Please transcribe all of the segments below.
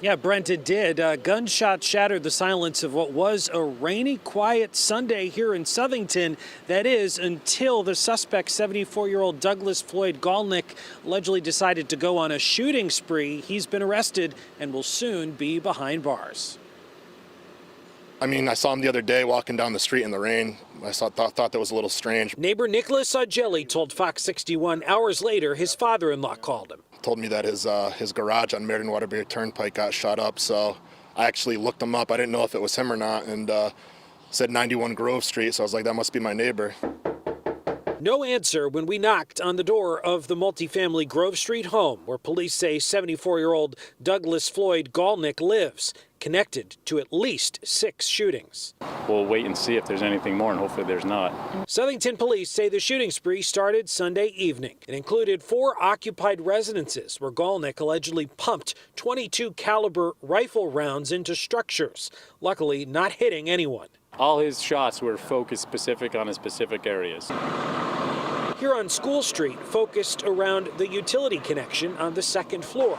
Yeah, Brent, it did. Gunshots shattered the silence of what was a rainy, quiet Sunday here in Southington. That is, until the suspect, 74-year-old Douglas Floyd Galnick, allegedly decided to go on a shooting spree. He's been arrested and will soon be behind bars. I mean, I saw him the other day walking down the street in the rain. I thought that was a little strange. Neighbor Nicholas Agelli told Fox 61 hours later his father-in-law called him. Told me that his garage on Meriden Waterbury Turnpike got shot up, so I actually looked him up. I didn't know if it was him or not, and said 91 Grove Street, so I was like, that must be my neighbor. No answer when we knocked on the door of the multifamily Grove Street home where police say 74-year-old Douglas Floyd Galnick lives, connected to at least 6 shootings. We'll wait and see if there's anything more, and hopefully there's not. Southington police say the shooting spree started Sunday evening. It included 4 occupied residences where Galnick allegedly pumped .22 caliber rifle rounds into structures, luckily not hitting anyone. All his shots were focused specific on specific areas. Here on School Street, focused around the utility connection on the 2nd floor.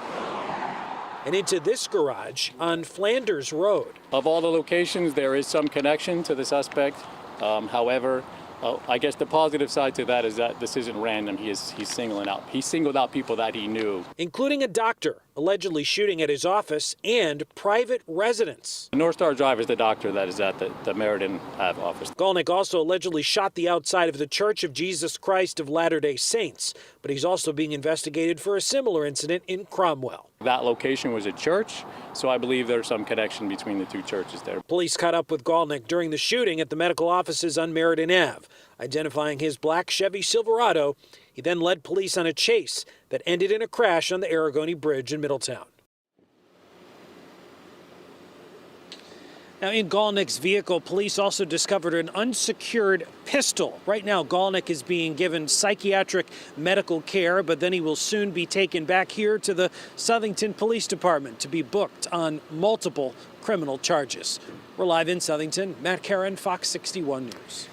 And into this garage on Flanders Road. Of all the locations, there is some connection to the suspect. However, I guess the positive side to that is that this isn't random. He singled out people that he knew. Including a doctor allegedly shooting at his office and private residence. The North Star driver is the doctor that is at the Meriden Ave office. Galnick also allegedly shot the outside of the Church of Jesus Christ of Latter-day Saints, but he's also being investigated for a similar incident in Cromwell. That location was a church, so I believe there's some connection between the 2 churches there. Police caught up with Galnick during the shooting at the medical offices on Meriden Ave. Identifying his black Chevy Silverado, he then led police on a chase that ended in a crash on the Arrigoni Bridge in Middletown. Now, in Galnick's vehicle, police also discovered an unsecured pistol. Right now, Galnick is being given psychiatric medical care, but then he will soon be taken back here to the Southington Police Department to be booked on multiple criminal charges. We're live in Southington. Matt Caron, Fox 61 News.